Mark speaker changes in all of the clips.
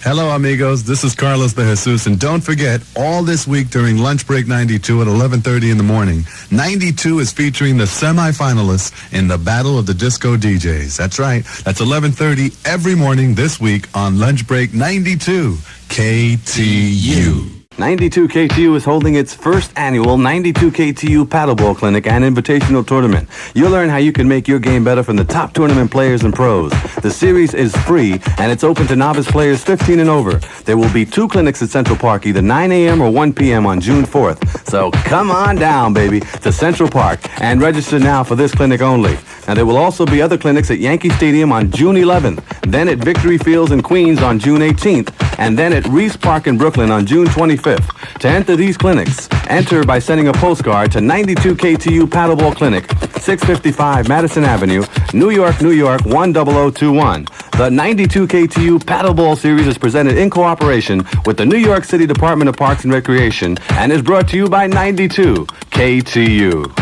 Speaker 1: Hello, amigos. This is Carlos de Jesus, and don't forget, all this week during Lunch Break 92 at 11:30 in the morning, 92 is featuring the semifinalists in the Battle of the Disco DJs. That's right. That's 11:30 every morning this week on Lunch Break 92 KTU.
Speaker 2: 92 KTU is holding its first annual 92 KTU Paddleball Clinic and Invitational Tournament. You'll learn how you can make your game better from the top tournament players and pros. The series is free, and it's open to novice players 15 and over. There will be 2 clinics at Central Park, either 9 a.m. or 1 p.m. on June 4th. So come on down, baby, to Central Park, and register now for this clinic only. Now, there will also be other clinics at Yankee Stadium on June 11th, then at Victory Fields in Queens on June 18th, and then at Reese Park in Brooklyn on June 25th. To enter these clinics, enter by sending a postcard to 92 KTU Paddleball Clinic, 655 Madison Avenue, New York, New York, 10021. The 92 KTU Paddleball Series is presented in cooperation with the New York City Department of Parks and Recreation and is brought to you by 92 KTU.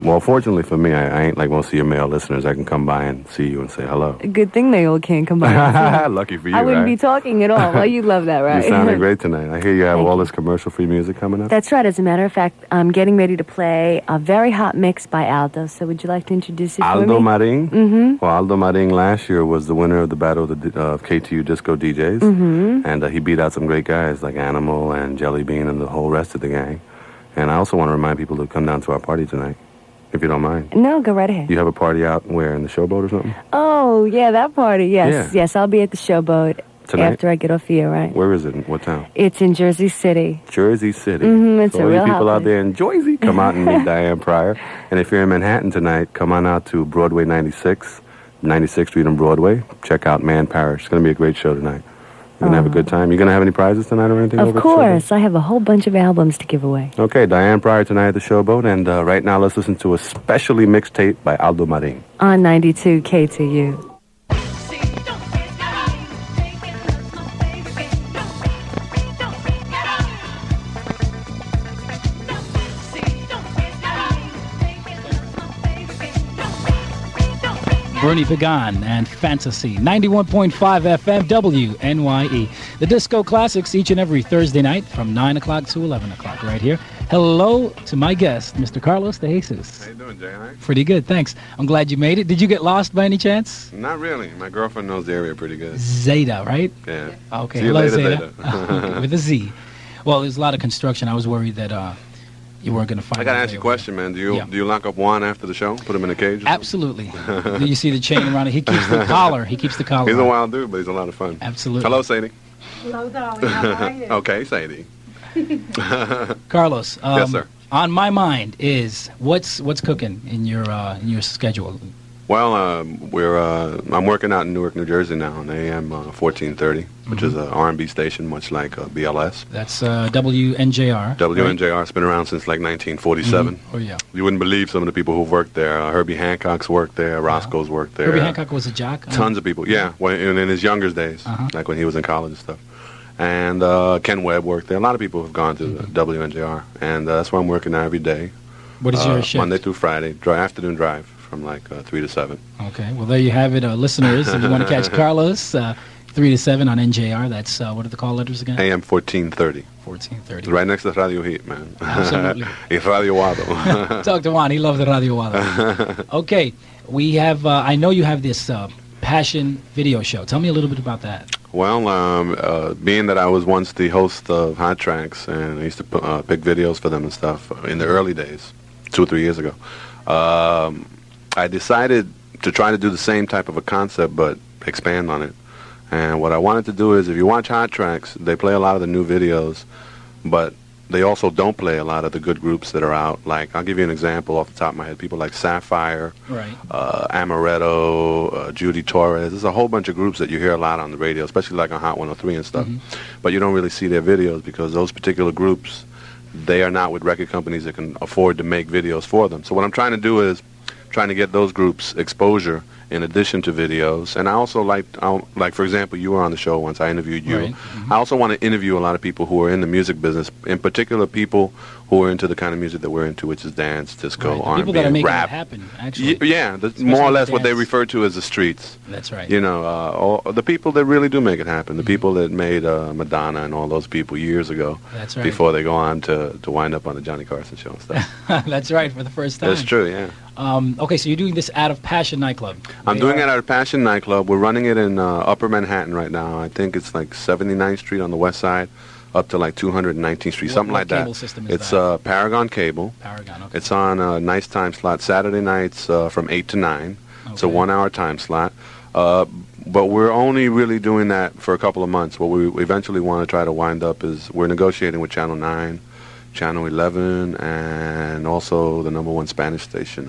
Speaker 2: Well, fortunately for me, I ain't like most of your male listeners. I can come by and see you and say hello.
Speaker 3: Good thing they all can't come by.
Speaker 2: Lucky for you,
Speaker 3: I wouldn't
Speaker 2: right?
Speaker 3: be talking at all. Well, you love that, right?
Speaker 2: You sounded great tonight. I hear you have all this commercial-free music coming up.
Speaker 3: That's right. As a matter of fact, I'm getting ready to play a very hot mix by Aldo. So would you like to introduce it for me?
Speaker 2: Aldo Marin?
Speaker 3: Mm-hmm.
Speaker 2: Well, Aldo Marin last year was the winner of the Battle of the KTU Disco DJs.
Speaker 3: Mm-hmm.
Speaker 2: And he beat out some great guys like Animal and Jelly Bean and the whole rest of the gang. And I also want to remind people to come down to our party tonight, if you don't mind.
Speaker 3: No, go right ahead.
Speaker 2: You have a party out where, in the Showboat or something?
Speaker 3: Oh, yeah, that party. Yes,
Speaker 2: Yeah.
Speaker 3: yes, I'll be at the Showboat
Speaker 2: Tonight?
Speaker 3: after I get off here, right?
Speaker 2: Where is it? In what town?
Speaker 3: It's in Jersey City.
Speaker 2: Jersey City.
Speaker 3: Mm-hmm, it's
Speaker 2: so
Speaker 3: a
Speaker 2: all
Speaker 3: real
Speaker 2: you people
Speaker 3: hot
Speaker 2: out there in Jersey, come out and meet Diane Pryor. And if you're in Manhattan tonight, come on out to Broadway 96, 96th Street and Broadway. Check out Man Parish. It's going to be a great show tonight. You're going to have a good time. You going to have any prizes tonight or anything?
Speaker 3: Of course. I have a whole bunch of albums to give away.
Speaker 2: Okay, Diane Pryor tonight at the Showboat. And right now, let's listen to a specially mixed tape by Aldo Marin.
Speaker 3: On 92 KTU.
Speaker 4: Bernie Pagan and Fantasy, 91.5 FM WNYE. The Disco Classics each and every Thursday night from 9 o'clock to 11 o'clock right here. Hello to my guest, Mr. Carlos de Jesus.
Speaker 2: How you doing, Jay? All right?
Speaker 4: Pretty good, thanks. I'm glad you made it. Did you get lost by any chance?
Speaker 2: Not really. My girlfriend knows the area pretty good.
Speaker 4: Zeta, right?
Speaker 2: Yeah.
Speaker 4: Okay,
Speaker 2: See you
Speaker 4: hello,
Speaker 2: later,
Speaker 4: Zeta. With a Z. Well, there's a lot of construction. I was worried that you weren't going to find
Speaker 2: I got to
Speaker 4: your
Speaker 2: ask
Speaker 4: way
Speaker 2: you a
Speaker 4: over
Speaker 2: question, man. Do you
Speaker 4: Yeah.
Speaker 2: do you lock up Juan after the show? Put him in a cage?
Speaker 4: Absolutely. Do you see the chain around it? He keeps the collar. He keeps the collar.
Speaker 2: He's a
Speaker 4: on.
Speaker 2: wild dude, but he's a lot of fun.
Speaker 4: Absolutely.
Speaker 2: Hello, Sadie.
Speaker 5: Hello, darling. How are you?
Speaker 2: Okay, Sadie.
Speaker 4: Carlos.
Speaker 2: Yes, sir.
Speaker 4: On my mind is what's cooking in your schedule.
Speaker 2: Well, I'm working out in Newark, New Jersey now on AM 1430, which is an R&B station, much like BLS.
Speaker 4: That's WNJR.
Speaker 2: WNJR's been around since like 1947.
Speaker 4: Right? Oh yeah.
Speaker 2: You wouldn't believe some of the people who've worked there. Herbie Hancock's worked there. Roscoe's worked there.
Speaker 4: Herbie Hancock was a jock.
Speaker 2: Tons of people. Yeah, in his younger days, like when he was in college and stuff. And Ken Webb worked there. A lot of people have gone to WNJR, and that's where I'm working now every day.
Speaker 4: What is your shift?
Speaker 2: Monday through Friday, afternoon drive from like 3 to 7.
Speaker 4: Okay. Well, there you have it, listeners. If you want to catch Carlos, 3 to 7 on NJR. That's what are the call letters again?
Speaker 2: AM 1430.
Speaker 4: 1430.
Speaker 2: Right next to Radio Heat, man.
Speaker 4: Absolutely.
Speaker 2: It's Radio Wado.
Speaker 4: Talk to Juan. He loved the Radio Wado. Okay. We have. I know you have this Passion video show. Tell me a little bit about that.
Speaker 2: Well, being that I was once the host of Hot Tracks, and I used to pick videos for them and stuff in the early days, 2 or 3 years ago, I decided to try to do the same type of a concept, but expand on it. And what I wanted to do is, if you watch Hot Tracks, they play a lot of the new videos, but they also don't play a lot of the good groups that are out. Like, I'll give you an example off the top of my head. People like Sapphire,
Speaker 4: Right.
Speaker 2: Amaretto, Judy Torres. There's a whole bunch of groups that you hear a lot on the radio, especially like on Hot 103 and stuff. But you don't really see their videos because those particular groups, they are not with record companies that can afford to make videos for them. So what I'm trying to do is trying to get those groups exposure in addition to videos. And I also like, for example, you were on the show once. I interviewed you.
Speaker 4: Right. Mm-hmm.
Speaker 2: I also want to interview a lot of people who are in the music business, in particular people who are into the kind of music that we're into, which is dance, disco,
Speaker 4: Right.
Speaker 2: R&B,
Speaker 4: People that are making
Speaker 2: rap.
Speaker 4: it happen, actually.
Speaker 2: Yeah, more or less what they
Speaker 4: dance.
Speaker 2: refer to as the streets.
Speaker 4: That's right.
Speaker 2: You know, all the people that really do make it happen, the people that made Madonna and all those people years ago.
Speaker 4: That's right.
Speaker 2: Before they go on to wind up on the Johnny Carson show and stuff.
Speaker 4: That's right, for the first time.
Speaker 2: That's true, yeah.
Speaker 4: Okay, so you're doing this Out of Passion nightclub.
Speaker 2: I'm doing it at a Passion nightclub. We're running it in Upper Manhattan right now. I think it's like 79th Street on the west side, up to like 219th Street, something
Speaker 4: what
Speaker 2: like that.
Speaker 4: cable system is
Speaker 2: It's
Speaker 4: that?
Speaker 2: Paragon Cable.
Speaker 4: Paragon, okay.
Speaker 2: It's on a nice time slot, Saturday nights from 8 to 9. It's a
Speaker 4: Okay.
Speaker 2: 1-hour time slot. But we're only really doing that for a couple of months. What we eventually want to try to wind up is we're negotiating with Channel 9, Channel 11, and also the #1 Spanish station,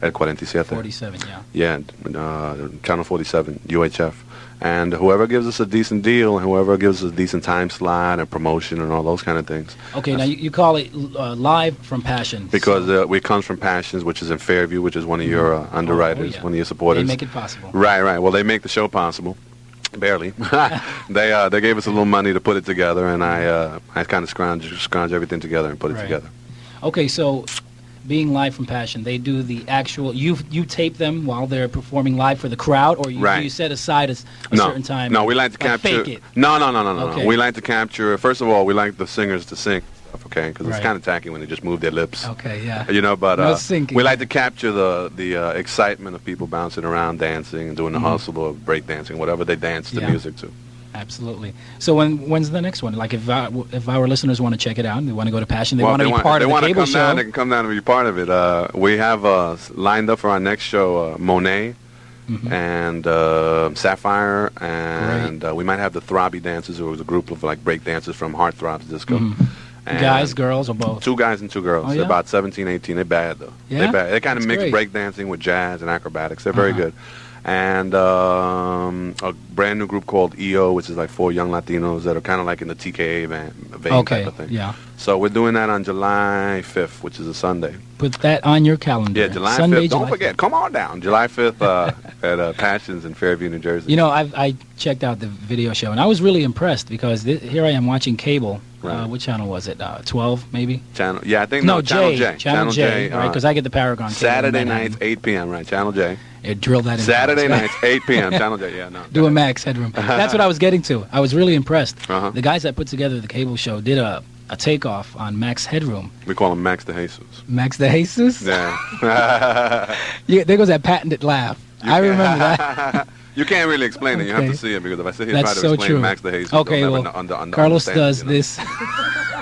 Speaker 2: El 47.
Speaker 4: 47, yeah.
Speaker 2: Yeah, Channel 47, UHF. And whoever gives us a decent deal, and whoever gives us a decent time slot and promotion and all those kind of things.
Speaker 4: Okay, now you call it Live from Passion.
Speaker 2: Because it comes from Passions, which is in Fairview, which is one of your underwriters,
Speaker 4: yeah.
Speaker 2: one of your supporters.
Speaker 4: They make it possible.
Speaker 2: Right, right. Well, they make the show possible. Barely. They gave us a little money to put it together, and I kind of scrounge everything together and put it
Speaker 4: Right.
Speaker 2: together.
Speaker 4: Okay, so being Live from Passion, they do the actual, you tape them while they're performing live for the crowd, or
Speaker 2: Right.
Speaker 4: you set aside a certain time?
Speaker 2: No, we like to capture.
Speaker 4: Fake it.
Speaker 2: No.
Speaker 4: Okay.
Speaker 2: We like to capture. First of all, we like the singers to sing stuff, okay? Because it's
Speaker 4: Right.
Speaker 2: kind of tacky when they just move their lips.
Speaker 4: Okay, yeah.
Speaker 2: You know, but
Speaker 4: No syncing.
Speaker 2: we like to capture the excitement of people bouncing around, dancing, and doing the hustle or break dancing, whatever they dance the
Speaker 4: Yeah.
Speaker 2: music to.
Speaker 4: Absolutely. So when's the next one? Like if our listeners want to check it out and they want to go to Passion, they
Speaker 2: Well,
Speaker 4: want to be part of the
Speaker 2: wanna
Speaker 4: cable
Speaker 2: come
Speaker 4: show.
Speaker 2: down, they can come down and be part of it. We have lined up for our next show Monet and Sapphire, and we might have the Throbby Dancers, who was a group of like break dancers from Heartthrobs Disco. And
Speaker 4: Guys, girls, or both?
Speaker 2: 2 guys and 2 girls.
Speaker 4: Oh, yeah?
Speaker 2: They're about 17, 18. They're bad, though.
Speaker 4: Yeah?
Speaker 2: They're bad. They kind of
Speaker 4: That's
Speaker 2: mix
Speaker 4: great.
Speaker 2: break dancing with jazz and acrobatics. They're very good. And a brand new group called EO, which is like 4 young Latinos that are kind of like in the TKA vein
Speaker 4: Okay,
Speaker 2: type of thing.
Speaker 4: yeah.
Speaker 2: So we're doing that on July 5th, which is a Sunday.
Speaker 4: Put that on your calendar.
Speaker 2: Yeah, July
Speaker 4: Sunday,
Speaker 2: 5th. Don't
Speaker 4: July
Speaker 2: forget, come on down. July 5th at Passions in Fairview, New Jersey.
Speaker 4: You know, I checked out the video show, and I was really impressed because here I am watching cable.
Speaker 2: Right.
Speaker 4: What channel was it? 12, maybe?
Speaker 2: Channel, yeah, I think
Speaker 4: No,
Speaker 2: Channel
Speaker 4: J.
Speaker 2: J.
Speaker 4: Channel J, right? Because I get the Paragon cable.
Speaker 2: Saturday
Speaker 4: in Manhattan.
Speaker 2: nights, 8 p.m., right? Channel J.
Speaker 4: It drilled that in.
Speaker 2: Saturday
Speaker 4: for us.
Speaker 2: nights, 8 p.m., Channel J, yeah, no.
Speaker 4: Do a Max Headroom. That's what I was getting to. I was really impressed.
Speaker 2: Uh-huh.
Speaker 4: The guys that put together the cable show did a takeoff on Max Headroom.
Speaker 2: We call him Max de Jesus.
Speaker 4: Max de Jesus?
Speaker 2: Yeah.
Speaker 4: Yeah, there goes that patented laugh. I remember that.
Speaker 2: You can't really explain it. You have
Speaker 4: Okay.
Speaker 2: to see it, because if I sit here
Speaker 4: That's
Speaker 2: and try
Speaker 4: so
Speaker 2: to explain
Speaker 4: true.
Speaker 2: Max de Jesus,
Speaker 4: Okay,
Speaker 2: they'll
Speaker 4: well,
Speaker 2: never
Speaker 4: Carlos
Speaker 2: understand
Speaker 4: does
Speaker 2: it, you know?
Speaker 4: this.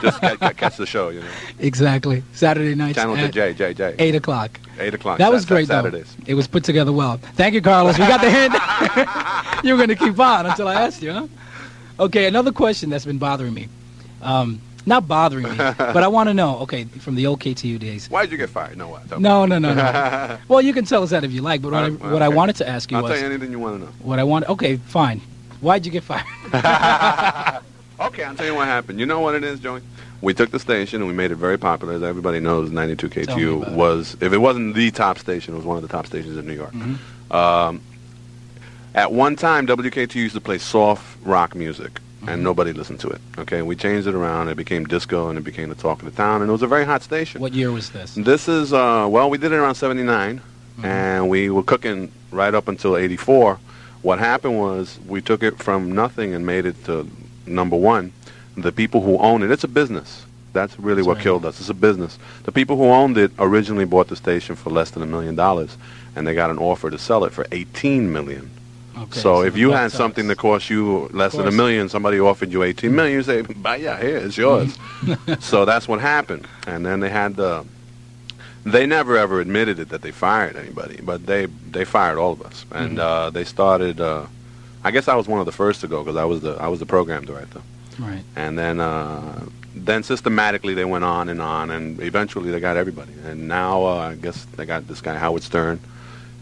Speaker 2: Just catch the show, you know.
Speaker 4: Exactly. Saturday nights
Speaker 2: Channel
Speaker 4: at
Speaker 2: J.
Speaker 4: 8 o'clock.
Speaker 2: 8 o'clock.
Speaker 4: That was great, though.
Speaker 2: Saturdays.
Speaker 4: It was put together well. Thank you, Carlos. We got the hint. You were going to keep on until I asked you, huh? Okay, another question that's been bothering me. Not bothering me, but I want to know, okay, from the old KTU days.
Speaker 2: Why did you get fired? No, what? Tell me.
Speaker 4: No. Well, you can tell us that if you like, but what I
Speaker 2: Okay.
Speaker 4: wanted to ask you
Speaker 2: I'll
Speaker 4: was...
Speaker 2: tell you anything you want to know.
Speaker 4: What I want... Okay, fine. Why'd you get fired?
Speaker 2: Okay, I'll tell you what happened. You know what it is, Joey? We took the station and we made it very popular. As everybody knows, 92
Speaker 4: Tell me
Speaker 2: KTU
Speaker 4: about it.
Speaker 2: was, if it wasn't the top station, it was one of the top stations in New York.
Speaker 4: Mm-hmm.
Speaker 2: At one time, WKTU used to play soft rock music,
Speaker 4: Mm-hmm.
Speaker 2: and nobody listened to it. Okay, we changed it around. It became disco, and it became the talk of the town, and it was a very hot station.
Speaker 4: What year was this?
Speaker 2: This is, well, we did it around 79, and we were cooking right up until 84. What happened was we took it from nothing and made it to #1. The people who own it, it's a business. That's really
Speaker 4: That's
Speaker 2: what
Speaker 4: right.
Speaker 2: killed us. It's a business. The people who owned it originally bought the station for less than $1 million, and they got an offer to sell it for $18 million.
Speaker 4: Okay,
Speaker 2: So if
Speaker 4: the
Speaker 2: you
Speaker 4: buck
Speaker 2: had something that
Speaker 4: talks.
Speaker 2: cost you less than $1
Speaker 4: course.
Speaker 2: million, somebody offered you $18 million, you say, "Buy, yeah, here, it's yours." So that's what happened. And then they had the. They never ever admitted it that they fired anybody, but they fired all of us, and they started. I guess I was one of the first to go because I was the program director,
Speaker 4: Right.
Speaker 2: and then systematically they went on, and eventually they got everybody, and now I guess they got this guy Howard Stern,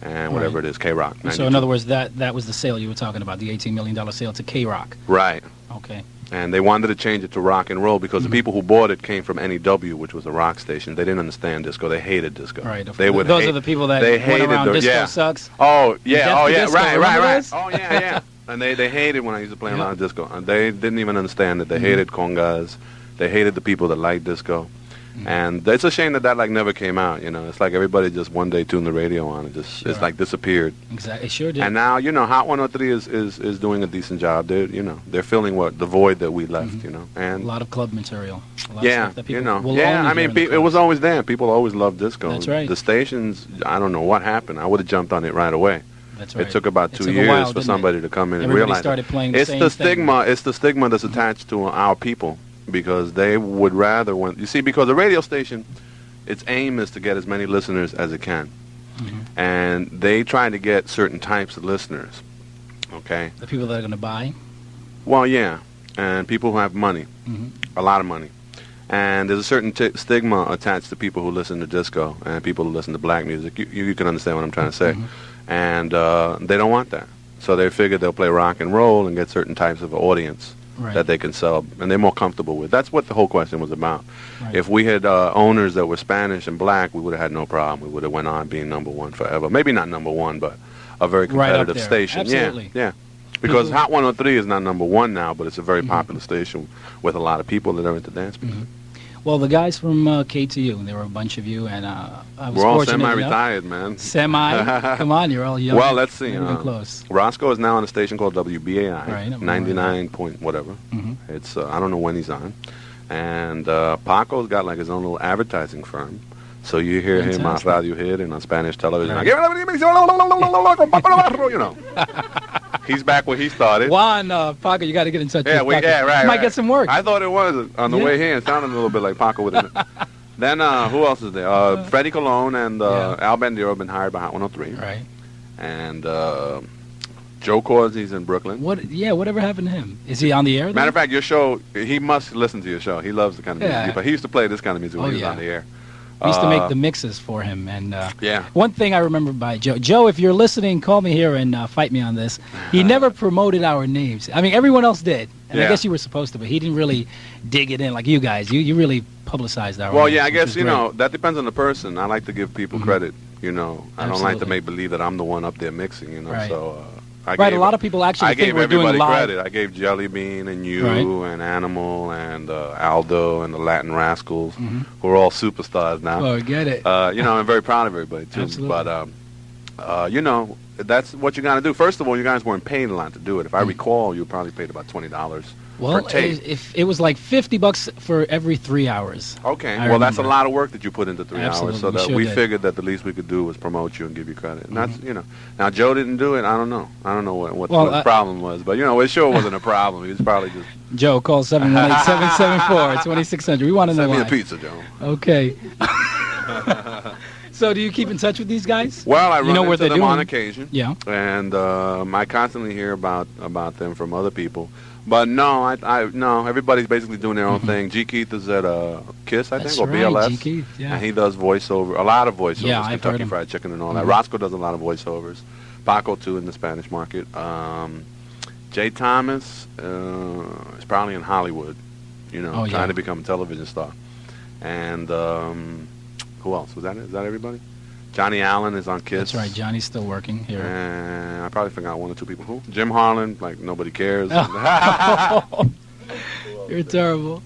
Speaker 2: and whatever
Speaker 4: Right.
Speaker 2: it is, K-Rock.
Speaker 4: So in other words, that was the sale you were talking about, the $18 million sale to K-Rock.
Speaker 2: Right.
Speaker 4: Okay.
Speaker 2: And they wanted to change it to rock and roll because the people who bought it came from NEW, which was a rock station. They didn't understand disco. They hated disco.
Speaker 4: Right.
Speaker 2: Those
Speaker 4: are the people that
Speaker 2: they
Speaker 4: went
Speaker 2: hated
Speaker 4: around disco sucks.
Speaker 2: Oh, yeah. Oh, yeah.
Speaker 4: Disco?
Speaker 2: Right. Oh, yeah. And they hated when I used to play around disco. And they didn't even understand it. They hated congas. They hated the people that liked disco. And it's a shame that like never came out, you know. It's like everybody just one day tuned the radio on and just it's like disappeared.
Speaker 4: Exactly, it sure did.
Speaker 2: And now, you know, Hot 103 is doing a decent job. They're filling the void that we left, you know. And
Speaker 4: a lot of club material. A lot
Speaker 2: of
Speaker 4: stuff that people
Speaker 2: I mean, it was always there. People always loved disco.
Speaker 4: That's right.
Speaker 2: The stations, I don't know what happened. I would have jumped on it right away.
Speaker 4: That's right.
Speaker 2: It took about 2 years for somebody to come in and realize
Speaker 4: started playing
Speaker 2: it's the stigma. It's the stigma that's attached to our people. Because they would rather because a radio station, its aim is to get as many listeners as it can, and they try to get certain types of listeners. Okay.
Speaker 4: The people that are going to buy.
Speaker 2: Well, yeah, and people who have money, a lot of money, and there's a certain stigma attached to people who listen to disco and people who listen to black music. You can understand what I'm trying to say, and they don't want that, so they figure they'll play rock and roll and get certain types of audience. Right. That they can sell, and they're more comfortable with. That's what the whole question was about. Right. If we had owners that were Spanish and black, we would have had no problem. We would have went on being #1 forever. Maybe not #1, but a very competitive station.
Speaker 4: Absolutely.
Speaker 2: Yeah. Because Hot 103 is not #1 now, but it's a very popular station with a lot of people that are into dance music.
Speaker 4: Well, the guys from KTU, there were a bunch of you, and I was
Speaker 2: we're all
Speaker 4: fortunate
Speaker 2: semi-retired, man.
Speaker 4: Come on, you're all young.
Speaker 2: Well, let's see.
Speaker 4: Close.
Speaker 2: Rosko is now on a station called WBAI,
Speaker 4: right,
Speaker 2: 99 point whatever. It's I don't know when he's on. And Paco's got like his own little advertising firm. So you hear him on Radio Hit and on Spanish television. Right. You know. He's back where he started.
Speaker 4: Juan, Paco, you got to get in touch with Paco.
Speaker 2: Right.
Speaker 4: You might get some work.
Speaker 2: I thought it was on the way here. It sounded a little bit like Paco with it. Then who else is there? Freddie Colon and Al Bandero have been hired by Hot 103.
Speaker 4: Right.
Speaker 2: And Joe Corsi's in Brooklyn.
Speaker 4: Whatever happened to him? Is he on the air?
Speaker 2: Matter of fact, your show, he must listen to your show. He loves the kind of music. But he used to play this kind of music when he was on the air.
Speaker 4: We used to make the mixes for him, and one thing I remember by Joe. Joe, if you're listening, call me here and fight me on this. He never promoted our names. I mean, everyone else did, and I guess you were supposed to, but he didn't really dig it in like you guys. You really publicized our names,
Speaker 2: I guess, that depends on the person. I like to give people credit, I don't like to make believe that I'm the one up there mixing,
Speaker 4: Right.
Speaker 2: So...
Speaker 4: a lot of people actually think we're doing live.
Speaker 2: I gave everybody credit. I gave Jelly Bean and you and Animal and Aldo and the Latin Rascals, who are all superstars now.
Speaker 4: Oh, get it.
Speaker 2: I'm very proud of everybody, too.
Speaker 4: Absolutely.
Speaker 2: But, that's what you got to do. First of all, you guys weren't paid a lot to do it. If I recall, you probably paid about $20 per tape.
Speaker 4: If it was like $50 for every 3 hours.
Speaker 2: Okay. Well, that's a lot of work that you put into 3
Speaker 4: Absolutely.
Speaker 2: hours. So that we figured that the least we could do was promote you and give you credit. And that's, Now, Joe didn't do it. I don't know. I don't know what the problem was. But, it sure wasn't a problem. He was probably just...
Speaker 4: Joe, call 718-774-2600. We want to know
Speaker 2: why.
Speaker 4: Send
Speaker 2: me a pizza, Joe.
Speaker 4: Okay. So do you keep in touch with these guys?
Speaker 2: Well, I run into them on occasion.
Speaker 4: Yeah.
Speaker 2: And I constantly hear about them from other people. But no, no, everybody's basically doing their own thing. G. Keith is at KISS, I think, or BLS.
Speaker 4: G. Keith, yeah.
Speaker 2: And he does voiceover, a lot of voiceovers,
Speaker 4: yeah, I've
Speaker 2: Kentucky
Speaker 4: heard him.
Speaker 2: Fried Chicken and all that. Rosko does a lot of voiceovers. Paco, too, in the Spanish market. Jay Thomas is probably in Hollywood, trying to become a television star. And who else? Is that everybody? Johnny Allen is on KISS.
Speaker 4: That's right. Johnny's still working here.
Speaker 2: And I probably forgot one or two people. Who? Jim Harlan, like nobody cares.
Speaker 4: You're terrible.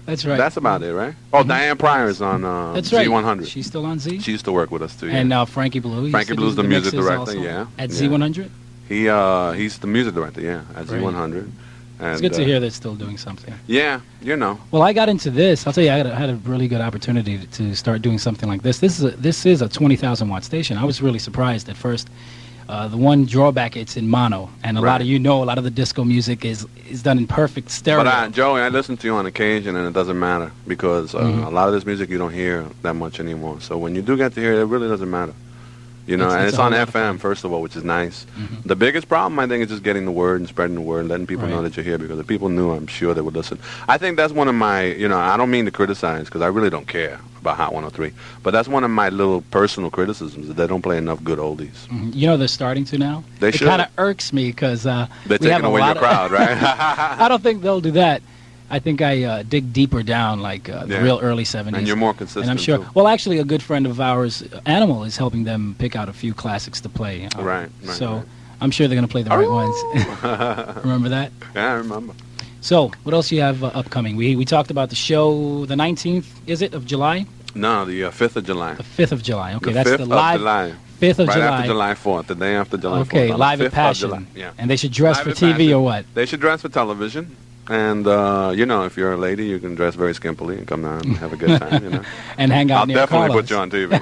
Speaker 4: That's right.
Speaker 2: That's about it, right? Oh, Diane Pryor is on
Speaker 4: That's right.
Speaker 2: Z100.
Speaker 4: She's still on Z?
Speaker 2: She used to work with us, too. Yeah.
Speaker 4: And Frankie Blue.
Speaker 2: Frankie Blue's the music director,
Speaker 4: At Z100?
Speaker 2: He's the music director, at Z100. And,
Speaker 4: it's good to hear they're still doing something.
Speaker 2: Yeah,
Speaker 4: Well, I got into this. I'll tell you, I had a really good opportunity to start doing something like this. This is a 20,000 watt station. I was really surprised at first. The one drawback, it's in mono, and a lot of a lot of the disco music is done in perfect stereo.
Speaker 2: But Joey, I listen to you on occasion, and it doesn't matter because a lot of this music you don't hear that much anymore. So when you do get to hear it, it really doesn't matter. You know, and
Speaker 4: a
Speaker 2: it's on
Speaker 4: whole lot of
Speaker 2: FM,
Speaker 4: fun.
Speaker 2: first of all, which is nice. The biggest problem, I think, is just getting the word and spreading the word, letting people know
Speaker 4: Right.
Speaker 2: that you're here, because if people knew, I'm sure they would listen. I think that's one of my, you know, I don't mean to criticize, because I really don't care about Hot 103, but that's one of my little personal criticisms, that they don't play enough good oldies.
Speaker 4: You know they're starting to now.
Speaker 2: They
Speaker 4: it
Speaker 2: should.
Speaker 4: kind of irks me because
Speaker 2: They're
Speaker 4: we have
Speaker 2: taking
Speaker 4: a
Speaker 2: away your
Speaker 4: lot
Speaker 2: crowd, right?
Speaker 4: I don't think they'll do that. I think I dig deeper down, like the
Speaker 2: Yeah.
Speaker 4: real early 70s.
Speaker 2: And you're more consistent,
Speaker 4: And I'm sure.
Speaker 2: too.
Speaker 4: Well, actually, a good friend of ours, Animal, is helping them pick out a few classics to play.
Speaker 2: Right,
Speaker 4: So
Speaker 2: right.
Speaker 4: I'm sure they're going to play the right ones. Remember that?
Speaker 2: Yeah, I remember.
Speaker 4: So, what else do you have upcoming? We talked about the show, the 19th, is it, of July?
Speaker 2: No, the 5th of July.
Speaker 4: The 5th of July. Okay,
Speaker 2: The
Speaker 4: that's
Speaker 2: 5th
Speaker 4: the
Speaker 2: of
Speaker 4: live.
Speaker 2: July.
Speaker 4: 5th of
Speaker 2: Right
Speaker 4: July.
Speaker 2: after July 4th, the day after July 4th.
Speaker 4: Okay,
Speaker 2: on the
Speaker 4: live
Speaker 2: 5th
Speaker 4: at
Speaker 2: of
Speaker 4: Passion.
Speaker 2: July. Yeah.
Speaker 4: And they should dress
Speaker 2: Live
Speaker 4: for
Speaker 2: at
Speaker 4: TV
Speaker 2: Passion.
Speaker 4: or what?
Speaker 2: They should dress for television. And, you know, if you're a lady, you can dress very skimpily and come down and have a good time, you know.
Speaker 4: And hang out
Speaker 2: I'll
Speaker 4: near
Speaker 2: definitely
Speaker 4: Carlos.
Speaker 2: put you on TV.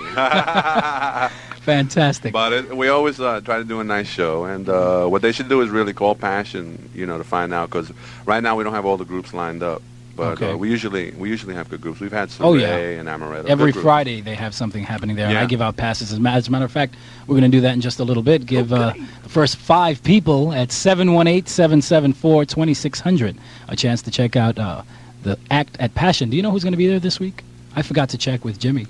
Speaker 4: Fantastic.
Speaker 2: But we always try to do a nice show. And what they should do is really call Passion, you know, to find out. Because right now we don't have all the groups lined up. But
Speaker 4: Okay.
Speaker 2: we usually have good groups. We've had Surrey
Speaker 4: Oh, yeah.
Speaker 2: and Amaretto.
Speaker 4: Every
Speaker 2: Good groups.
Speaker 4: Friday they have something happening there, and
Speaker 2: Yeah.
Speaker 4: I give out passes. As a matter of fact, we're going to do that in just a little bit. Give the first 5 people at 718-774-2600 a chance to check out the act at Passion. Do you know who's going to be there this week? I forgot to check with Jimmy.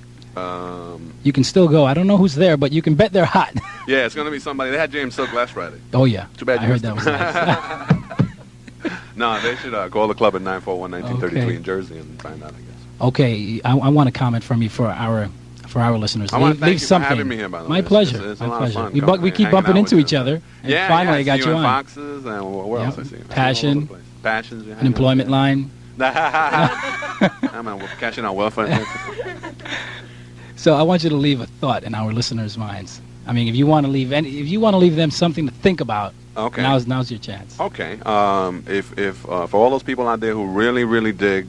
Speaker 4: You can still go. I don't know who's there, but you can bet they're hot.
Speaker 2: Yeah, it's going to be somebody. They had James Silk last Friday.
Speaker 4: Oh, yeah.
Speaker 2: Too bad
Speaker 4: I
Speaker 2: you
Speaker 4: heard
Speaker 2: missed
Speaker 4: that
Speaker 2: it.
Speaker 4: was nice.
Speaker 2: No, they should call the club at 941-1933
Speaker 4: Okay.
Speaker 2: in Jersey and find out, I guess.
Speaker 4: Okay, I want a comment from you for our listeners.
Speaker 2: I want to thank
Speaker 4: leave
Speaker 2: you
Speaker 4: something.
Speaker 2: for having me here, by the way.
Speaker 4: My pleasure.
Speaker 2: It's a
Speaker 4: My
Speaker 2: lot
Speaker 4: pleasure.
Speaker 2: of fun.
Speaker 4: We
Speaker 2: coming
Speaker 4: keep
Speaker 2: hanging
Speaker 4: bumping
Speaker 2: out
Speaker 4: into
Speaker 2: with
Speaker 4: each
Speaker 2: you.
Speaker 4: other, and
Speaker 2: Yeah,
Speaker 4: finally I
Speaker 2: I
Speaker 4: got
Speaker 2: see
Speaker 4: you
Speaker 2: in
Speaker 4: on.
Speaker 2: Foxes, and where
Speaker 4: Yep.
Speaker 2: else I see you?
Speaker 4: Passion.
Speaker 2: Passions.
Speaker 4: Unemployment line.
Speaker 2: I'm cashing out welfare.
Speaker 4: So I want you to leave a thought in our listeners' minds. I mean, if you want to leave them something to think about,
Speaker 2: Okay.
Speaker 4: now's your chance.
Speaker 2: Okay. If for all those people out there who really, really dig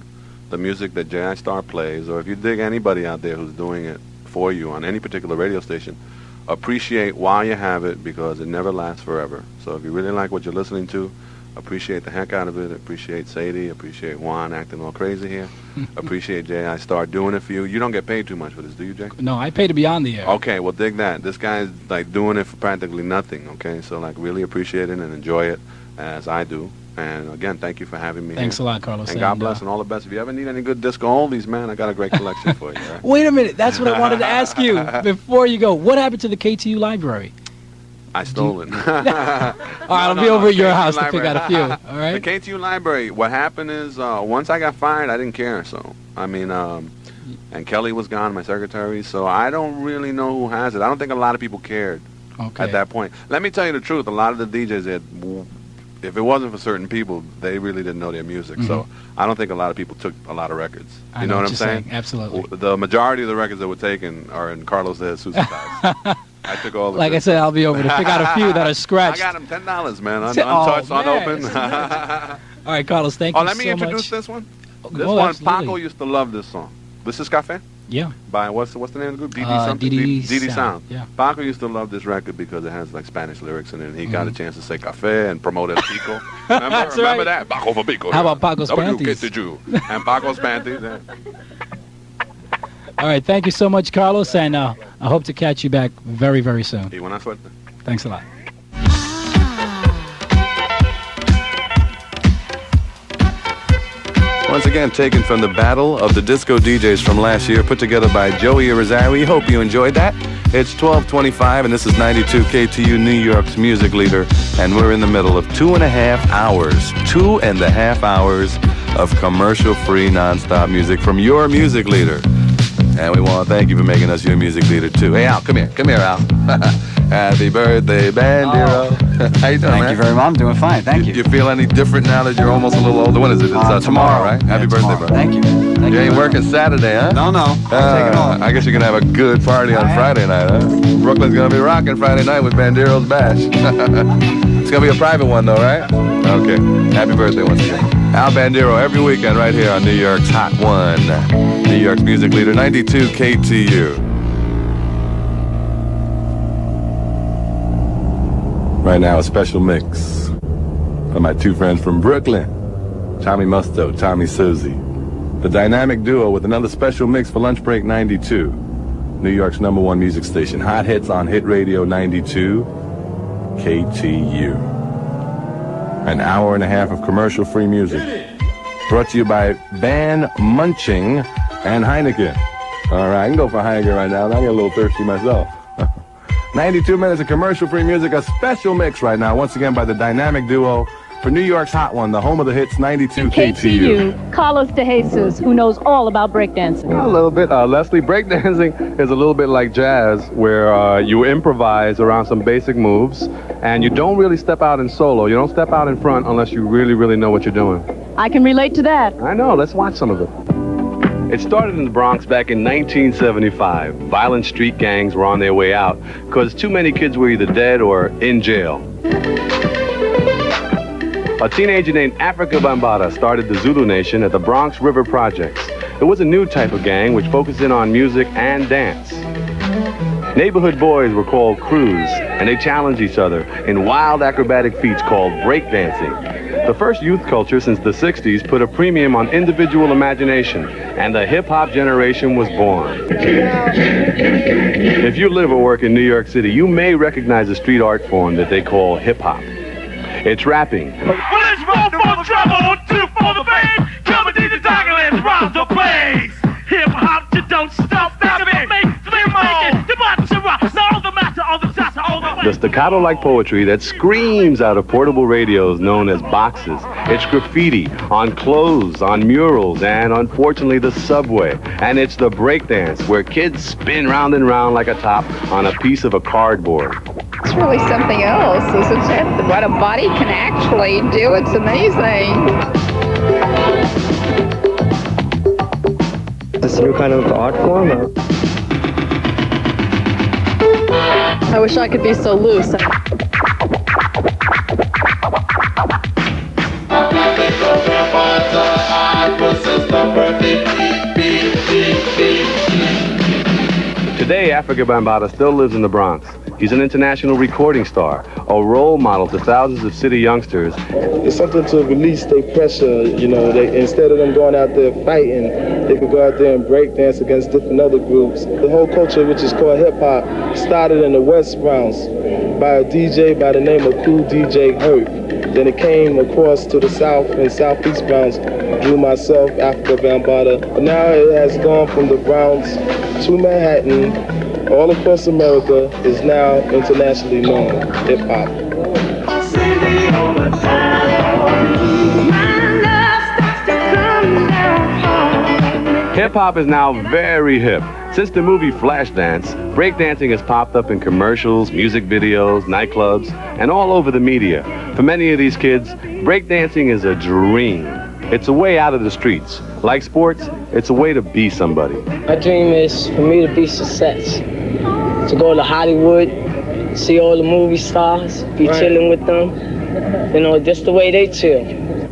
Speaker 2: the music that J.I. Star plays, or if you dig anybody out there who's doing it for you on any particular radio station, appreciate while you have it, because it never lasts forever. So if you really like what you're listening to, appreciate the heck out of it. Appreciate Sadie. Appreciate Juan acting all crazy here. Appreciate J.I. Star doing it for you. You don't get paid too much for this, do you, Jay?
Speaker 4: No, I pay to be on the air.
Speaker 2: Okay, well, dig that. This guy's like doing it for practically nothing, okay? So, like, really appreciate it and enjoy it as I do. And, again, thank you for having me
Speaker 4: Thanks
Speaker 2: here.
Speaker 4: a lot, Carlos.
Speaker 2: And God bless and all the best. If you ever need any good disco oldies, man, I got a great collection for you, all right?
Speaker 4: Wait a minute. That's what I wanted to ask you before you go. What happened to the KTU library?
Speaker 2: I stole it.
Speaker 4: All right, I'll be over at your house to pick out a few. All right?
Speaker 2: The KTU library, what happened is once I got fired, I didn't care. So, I mean, and Kelly was gone, my secretary, so I don't really know who has it. I don't think a lot of people cared at that point. Let me tell you the truth. A lot of the DJs, if it wasn't for certain people, they really didn't know their music. So I don't think a lot of people took a lot of records.
Speaker 4: I
Speaker 2: You know what I'm
Speaker 4: you're
Speaker 2: saying?
Speaker 4: Absolutely.
Speaker 2: The majority of the records that were taken are in Carlos de Jesus' house. I took all the
Speaker 4: Like I said, I'll be over to pick out a few that are
Speaker 2: I
Speaker 4: scratched.
Speaker 2: got them $10, man.
Speaker 4: Oh,
Speaker 2: Untouched,
Speaker 4: man.
Speaker 2: unopened.
Speaker 4: All right, Carlos, thank you so much.
Speaker 2: Let me introduce this one. This
Speaker 4: Oh,
Speaker 2: one,
Speaker 4: absolutely.
Speaker 2: Paco used to love this song. This is Café
Speaker 4: Yeah.
Speaker 2: by what's the name of the group? DD something?
Speaker 4: DD
Speaker 2: Sound.
Speaker 4: Yeah.
Speaker 2: Paco used to love this record because it has like Spanish lyrics in it. And he got a chance to say Café and promote El Pico.
Speaker 4: That's
Speaker 2: Remember
Speaker 4: right.
Speaker 2: that? Paco for Pico.
Speaker 4: How about Paco's Panties?
Speaker 2: WKTU. And Paco's Panties. Yeah.
Speaker 4: All right, thank you so much, Carlos, and I hope to catch you back very, very soon.
Speaker 2: Y buena suerte.
Speaker 4: Thanks a lot.
Speaker 2: Once again, taken from the Battle of the Disco DJs from last year, put together by Joey Irizarry. Hope you enjoyed that. It's 12:25, and this is 92 KTU, New York's music leader, and we're in the middle of 2.5 hours of commercial-free, non-stop music from your music leader. And we want to thank you for making us your music leader, too. Hey, Al, come here, Al. Happy birthday, Bandero. How you doing, man?
Speaker 6: Thank you very much. I'm doing fine. Thank you.
Speaker 2: You feel any different now that you're almost a little older? When is it? It's tomorrow, right?
Speaker 6: Yeah,
Speaker 2: Happy birthday,
Speaker 6: tomorrow.
Speaker 2: bro.
Speaker 6: Thank you. Thank
Speaker 2: You
Speaker 6: you
Speaker 2: ain't
Speaker 6: very
Speaker 2: working
Speaker 6: much.
Speaker 2: Saturday, huh?
Speaker 6: No. I'm taking off.
Speaker 2: I guess you're going to have a good party on
Speaker 6: I am.
Speaker 2: Friday night, huh? Brooklyn's going to be rocking Friday night with Bandero's Bash. It's going to be a private one, though, right? Okay. Happy birthday once again. Al Bandero every weekend right here on New York's Hot 1. New York's music leader, 92 KTU. Right now, a special mix for my two friends from Brooklyn, Tommy Musto, Tommy Susie. The dynamic duo with another special mix for Lunch Break 92.
Speaker 7: New York's #1 music station. Hot hits on Hit Radio 92 KTU. An hour and a half of commercial-free music. Brought to you by Van Munching and Heineken. All right, I can go for Heineken right now. I get a little thirsty myself. 92 minutes of commercial-free music, a special mix right now, once again by the dynamic duo for New York's Hot One, the home of the hits, 92 KTU.
Speaker 8: Carlos de Jesus, who knows all about breakdancing.
Speaker 9: A little bit. Leslie, breakdancing is a little bit like jazz, where you improvise around some basic moves, and you don't really step out in solo. You don't step out in front unless you really, really know what you're doing.
Speaker 8: I can relate to that.
Speaker 9: I know. Let's watch some of it. It started in the Bronx back in 1975. Violent street gangs were on their way out because too many kids were either dead or in jail. A teenager named Africa Bambaataa started the Zulu Nation at the Bronx River Projects. It was a new type of gang which focused in on music and dance. Neighborhood boys were called crews, and they challenged each other in wild acrobatic feats called breakdancing. The first youth culture since the 60s put a premium on individual imagination, and the hip-hop generation was born. If you live or work in New York City, you may recognize a street art form that they call hip-hop. It's rapping.
Speaker 10: Well, it's roll for the trouble, 1, 2 for the bass. Come and do the dog and let's rock the place. Hip-hop, you don't stop that make the bottom to rock. All the matter, all the toss, all the way.
Speaker 9: The staccato-like poetry that screams out of portable radios known as boxes. It's graffiti on clothes, on murals, and unfortunately the subway. And it's the breakdance where kids spin round and round like a top on a piece of a cardboard.
Speaker 11: It's really something else, isn't it? What a body can actually do, it's amazing.
Speaker 12: It's a new kind of art form? Or?
Speaker 11: I wish I could be so loose.
Speaker 9: Today, Africa Bambaataa still lives in the Bronx. He's an international recording star, a role model to thousands of city youngsters.
Speaker 13: It's something to release their pressure, you know, instead of them going out there fighting, they could go out there and break dance against different other groups. The whole culture, which is called hip-hop, started in the West Bronx by a DJ by the name of co-DJ R.I.P. Then it came across to the South and Southeast Bronx through myself, Africa Bambaataa. But now it has gone from the Bronx to Manhattan, all across America, is now internationally known hip-hop.
Speaker 9: Hip-hop is now very hip. Since the movie Flashdance, breakdancing has popped up in commercials, music videos, nightclubs, and all over the media. For many of these kids, breakdancing is a dream. It's a way out of the streets. Like sports, it's a way to be somebody.
Speaker 12: My dream is for me to be success. To go to Hollywood, see all the movie stars, be chilling with them. You know, just the way they chill.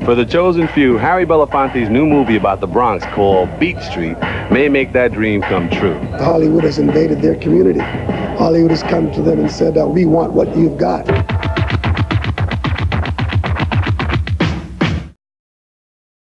Speaker 9: For the chosen few, Harry Belafonte's new movie about the Bronx called Beat Street may make that dream come true.
Speaker 14: Hollywood has invaded their community. Hollywood has come to them and said, we want what you've got.